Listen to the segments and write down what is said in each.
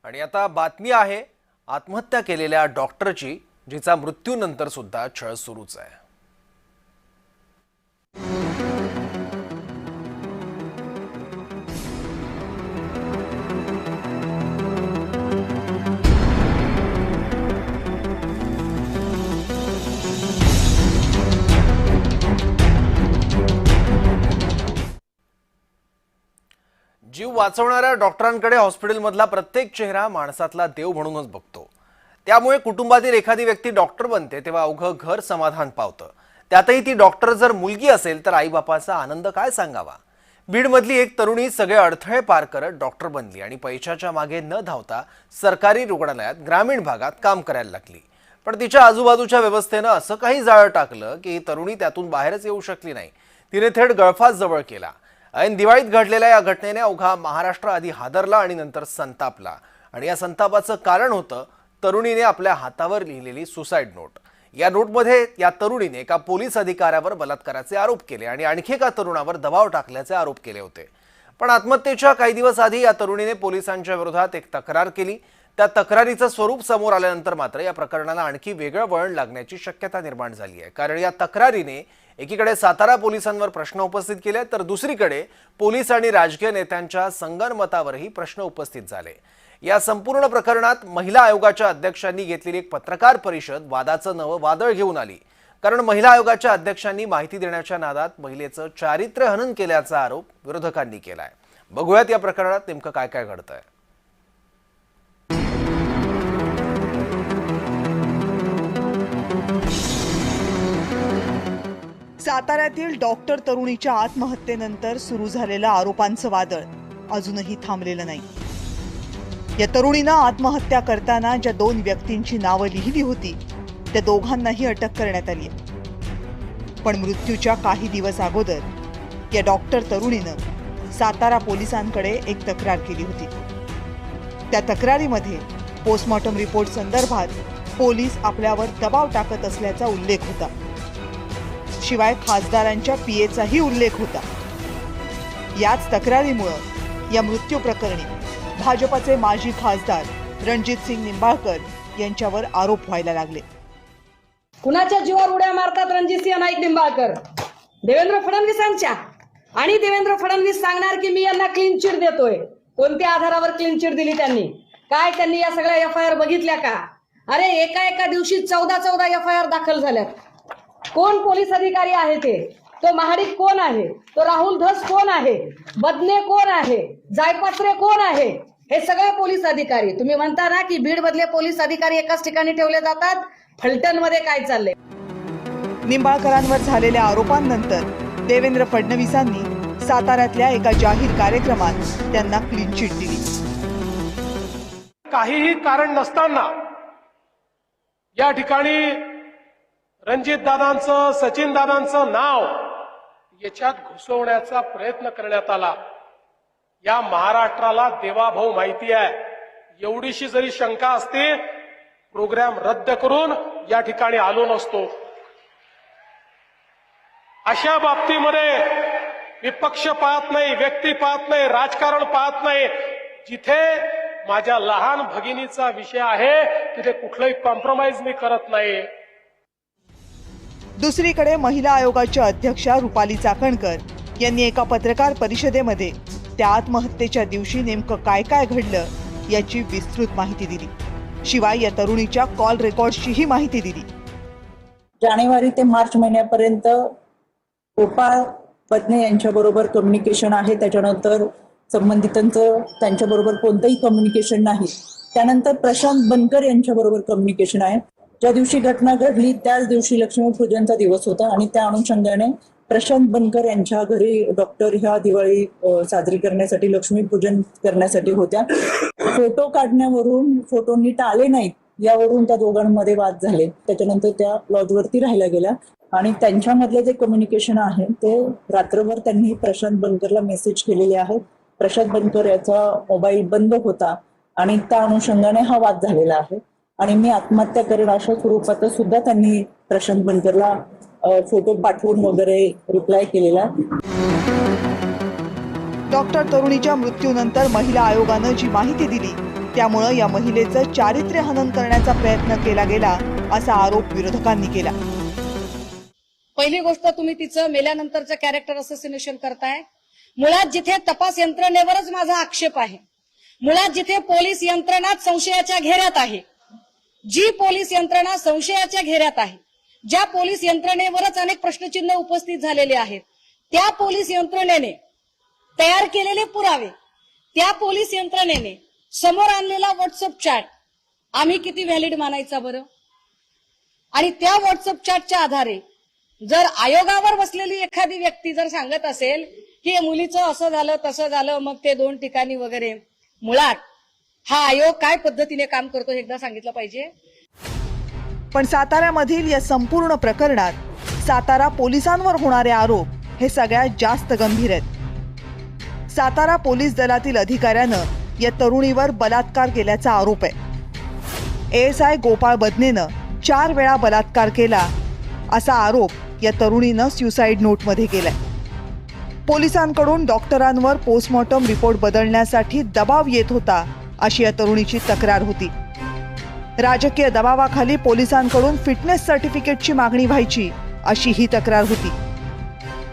आणि आता बातमी आहे आत्महत्या केलेल्या डॉक्टरची, जिचा मृत्यूनंतर सुद्धा छळ सुरूच आहे। जीव वाचवणाऱ्या डॉक्टरांकडे हॉस्पिटलमधला प्रत्येक चेहरा माणसातला देव म्हणूनच बघतो। त्यामुळे कुटुंबातील एखादी व्यक्ती डॉक्टर बनते तेव्हा अवघं घर समाधान पावतं। त्यातही ती डॉक्टर जर मुलगी असेल तर आईबापाचा आनंद काय सांगावा। बीडमधली एक तरुणी सगळे अडथळे पार करत डॉक्टर बनली आणि पैशाच्या मागे न धावता सरकारी रुग्णालयात ग्रामीण भागात काम करायला लागली। पण तिच्या आजूबाजूच्या व्यवस्थेनं असं काही जाळं टाकलं की ही तरुणी त्यातून बाहेरच येऊ शकली नाही। तिने थेट गळफास जवळ केला। ऐन दिवाळीत घडलेल्या या घटनेने अवघा महाराष्ट्र आधी हादरला आणि नंतर संतापला। आणि या संतापाचं कारण होतं तरुणीने आपल्या हातावर लिहिलेली सुसाईड नोट। या नोटमध्ये या तरुणीने एका पोलीस अधिकाऱ्यावर बलात्काराचे आरोप केले आणि आणखी एका तरुणावर दबाव टाकल्याचे आरोप केले होते। पण आत्महत्येच्या काही दिवस आधी या तरुणीने पोलिसांच्या विरोधात एक तक्रार केली। त्या तक्रारीचं स्वरूप समोर आल्यानंतर मात्र या प्रकरणाला आणखी वेगळं वळण लागण्याची शक्यता निर्माण झाली आहे। कारण या तक्रारीने एकीकडे सातारा पोलिसांवर प्रश्न उपस्थित केले तर दुसरीकडे पोलीस आणि राजकीय नेत्यांच्या संगनमतावरही प्रश्न उपस्थित झाले। या संपूर्ण प्रकरणात महिला आयोगाच्या अध्यक्षांनी घेतलेली एक पत्रकार परिषद वादाचं नवं वादळ घेऊन आली। कारण महिला आयोगाच्या अध्यक्षांनी माहिती देण्याच्या नादात महिलेचं चारित्र्य हनन केल्याचा आरोप विरोधकांनी केलाय। बघूयात या प्रकरणात नेमकं काय काय घडतंय। साताऱ्यातील डॉक्टर तरुणीच्या आत्महत्येनंतर सुरू झालेलं आरोपांचं वादळ अजूनही थांबलेलं नाही। या तरुणीनं आत्महत्या करताना ज्या दोन व्यक्तींची नावं लिहिली होती त्या दोघांनाही अटक करण्यात आली आहे। पण मृत्यूच्या काही दिवस अगोदर या डॉक्टर तरुणीनं सातारा पोलिसांकडे एक तक्रार केली होती। त्या तक्रारीमध्ये पोस्टमॉर्टम रिपोर्ट संदर्भात पोलीस आपल्यावर दबाव टाकत असल्याचा उल्लेख होता। शिवाय खासदारांच्या पीएचाही उल्लेख होता। याच तक्रारीमुळे या मृत्यू प्रकरणी भाजपचे माजी खासदार रणजितसिंग निंबाळकर यांच्यावर आरोप व्हायला लागले। कुणाच्या जीवावर उड्या मारतात रणजितसिंह नाईक निंबाळकर? देवेंद्र फडणवीसांच्या। आणि देवेंद्र फडणवीस सांगणार की मी यांना क्लीन चिट देतोय। कोणत्या आधारावर क्लीन चिट दिली त्यांनी? काय त्यांनी या सगळ्या एफआयआर बघितल्या का? अरे एका दिवशी 14 एफआयआर दाखल झाल्यात। कोण पोलीस अधिकारी आहे ते? तो महाडिक कोण आहे? तो राहुल धस कोण आहे? बदने कोण आहे? जायपात्रे कोण आहे? हे सगळे पोलीस अधिकारी। तुम्ही म्हणता ना की बीड मधले पोलीस अधिकारी एकाच ठिकाणी ठेवले जातात। फलटण मध्ये काय चाललंय? निंबाळकरांवर झालेल्या आरोपांनंतर देवेंद्र फडणवीसांनी साताऱ्यातल्या एका जाहीर कार्यक्रमात त्यांना क्लीन चिट दिली। काहीही कारण नसताना या ठिकाणी रणजित दादांचं, सचिन दादांचं नाव याच्यात घुसवण्याचा प्रयत्न करण्यात आला। या महाराष्ट्राला देवाभाऊ माहिती आहे। एवढीशी जरी शंका असते प्रोग्राम रद्द करून या ठिकाणी आलो नसतो। अशा बाबतीमध्ये विपक्ष पाहत नाही, व्यक्ती पाहत नाही, राजकारण पाहत नाही। जिथे माझ्या लहान भगिनीचा विषय आहे तिथे कुठलंही कॉम्प्रोमाइज मी करत नाही। दुसरीकडे महिला आयोगाच्या अध्यक्षा रुपाली चाकणकर यांनी एका पत्रकार परिषदेमध्ये त्या आत्महत्येच्या दिवशी नेमकं काय काय घडलं याची विस्तृत माहिती दिली। शिवाय या तरुणीच्या कॉल रेकॉर्डचीही माहिती दिली। जानेवारी ते मार्च महिन्यापर्यंत गोपाळ बदने यांच्याबरोबर कम्युनिकेशन आहे। त्याच्यानंतर संबंधितांचं त्यांच्याबरोबर कोणतंही कम्युनिकेशन नाही। त्यानंतर प्रशांत बनकर यांच्याबरोबर कम्युनिकेशन आहे। ज्या दिवशी घटना घडली त्याच दिवशी लक्ष्मीपूजनचा दिवस होता आणि त्या अनुषंगाने प्रशांत बनकर यांच्या घरी डॉक्टर ह्या दिवाळी साजरी करण्यासाठी लक्ष्मीपूजन करण्यासाठी होत्या। फोटो काढण्यावरून फोटो नीट आले नाहीत यावरून त्या दोघांमध्ये वाद झाले। त्याच्यानंतर त्या लॉजवरती राहायला गेल्या आणि त्यांच्यामधले जे कम्युनिकेशन आहे ते रात्रभर त्यांनी प्रशांत बनकरला मेसेज केलेले आहेत। प्रशांत बनकर याचा मोबाईल बंद होता आणि त्या अनुषंगाने हा वाद झालेला आहे। आणि मी आत्महत्या करेन अशा स्वरूपात सुद्धा त्यांनी प्रशांत बनकरला फोटो पाठवून वगैरे रिप्लाय केलेला। डॉक्टर तरुणीच्या मृत्यूनंतर महिला आयोगानं जी माहिती दिली त्यामुळं या महिलेचं चारित्र्य हनन करण्याचा प्रयत्न केला गेला असा आरोप विरोधकांनी केला. पहिली गोष्ट, तुम्ही तिचं मेल्यानंतरचं कॅरेक्टर असोसिएशन करताय. मुळात जिथे तपास यंत्रणेवरच माझा आक्षेप आहे, मुळात जिथे पोलीस यंत्रणाच संशयाच्या घेऱ्यात आहे, जी पोलीस यंत्रणा संशयाच्या घेऱ्यात आहे, ज्या पोलीस यंत्रणेवरच अनेक प्रश्नचिन्ह उपस्थित झालेले आहेत, त्या पोलीस यंत्रणेने तयार केलेले पुरावे, त्या पोलीस यंत्रणेने समोर आणलेला व्हॉट्सअप चॅट आम्ही किती व्हॅलिड मानायचा बरं? आणि त्या व्हॉट्सअप चॅटच्या आधारे जर आयोगावर बसलेली एखादी व्यक्ती जर सांगत असेल की मुलीचं असं झालं तसं झालं, मग ते 2 ठिकाणी वगैरे, मुळात हा आयोग काय पद्धतीने काम करतो हे एकदा सांगितलं पाहिजे. पण साताऱ्यामधील या संपूर्ण प्रकरणात सातारा पोलिसांवर होणारे आरोप हे सगळ्यात जास्त गंभीर आहेत. सातारा पोलीस दलातील अधिकाऱ्यानं या तरुणीवर बलात्कार केल्याचा आरोप आहे. ASI गोपाळ बदनेनं 4 वेळा बलात्कार केला असा आरोप या तरुणीनं सुसाईड नोटमध्ये केलाय. पोलिसांकडून डॉक्टरांवर पोस्टमॉर्टम रिपोर्ट बदलण्यासाठी दबाव येत होता अशी या तरुणीची तक्रार होती. राजकीय दबावाखाली पोलिसांकडून फिटनेस सर्टिफिकेटची मागणी व्हायची अशी ही तक्रार होती.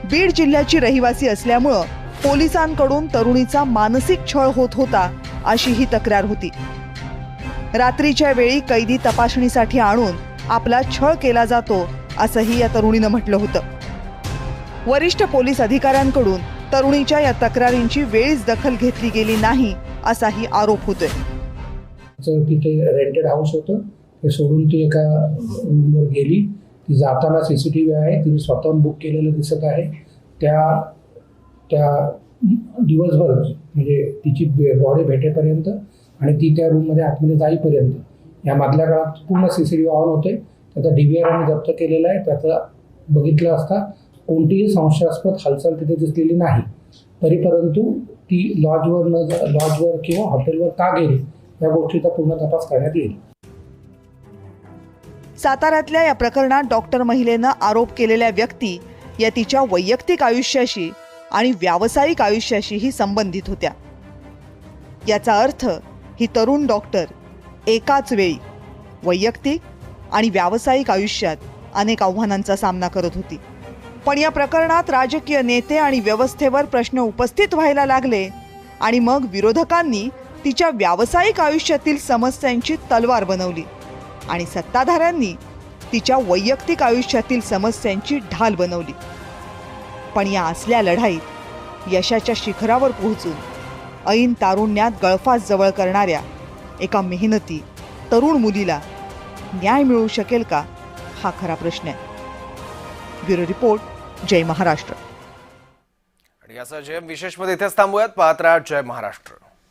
बीड जिल्ह्याची रहिवासी असल्यामुळं पोलिसांकडून तरुणीचा मानसिक छळ होत होता अशी ही तक्रार होती. रात्रीच्या वेळी कैदी तपासणीसाठी आणून आपला छळ केला जातो असंही या तरुणीनं म्हटलं होतं. वरिष्ठ पोलीस अधिकाऱ्यांकडून तरुणीच्या या तक्रारींची वेळीच दखल घेतली गेली नाही असाही आरोप होतोय. तिथे रेंटेड हाऊस होतं, ते सोडून ती एका रूमवर गेली. ती जाताना CCTV आहे, तिने स्वतःहून बुक केलेलं दिसत आहे. त्या दिवसभर म्हणजे तिची बॉडी भेटेपर्यंत आणि ती त्या रूममध्ये आतमध्ये जाईपर्यंत या मधल्या काळात पूर्ण CCTV ऑन होते. त्याचा DVR आम्ही जप्त केलेला आहे. त्याचा बघितलं असता कोणतीही संशयास्पद हालचाल तिथे दिसलेली नाही. तरी परंतु ती लॉजवर किंवा हॉटेलवर का गेली या गोष्टीचा पूर्ण तपास करण्यात येईल. साताऱ्यातल्या या प्रकरणात डॉक्टर महिलेनं आरोप केलेल्या व्यक्ती या तिच्या वैयक्तिक आयुष्याशी आणि व्यावसायिक आयुष्याशीही संबंधित होत्या. याचा अर्थ ही तरुण डॉक्टर एकाच वेळी वैयक्तिक आणि व्यावसायिक आयुष्यात अनेक आव्हानांचा सामना करत होती. पण या प्रकरणात राजकीय नेते आणि व्यवस्थेवर प्रश्न उपस्थित व्हायला लागले आणि मग विरोधकांनी तिच्या व्यावसायिक आयुष्यातील समस्यांची तलवार बनवली आणि सत्ताधाऱ्यांनी तिच्या वैयक्तिक आयुष्यातील समस्यांची ढाल बनवली. पण या असल्या लढाईत यशाच्या शिखरावर पोहोचून ऐन तारुण्यात गळफास जवळ करणाऱ्या एका मेहनती तरुण मुलीला न्याय मिळू शकेल का, हा खरा प्रश्न आहे. ब्युरो रिपोर्ट, जय महाराष्ट्र. आणि याचा जय विशेषमध्ये इथेच थांबूयात. पाहत राहा जय महाराष्ट्र.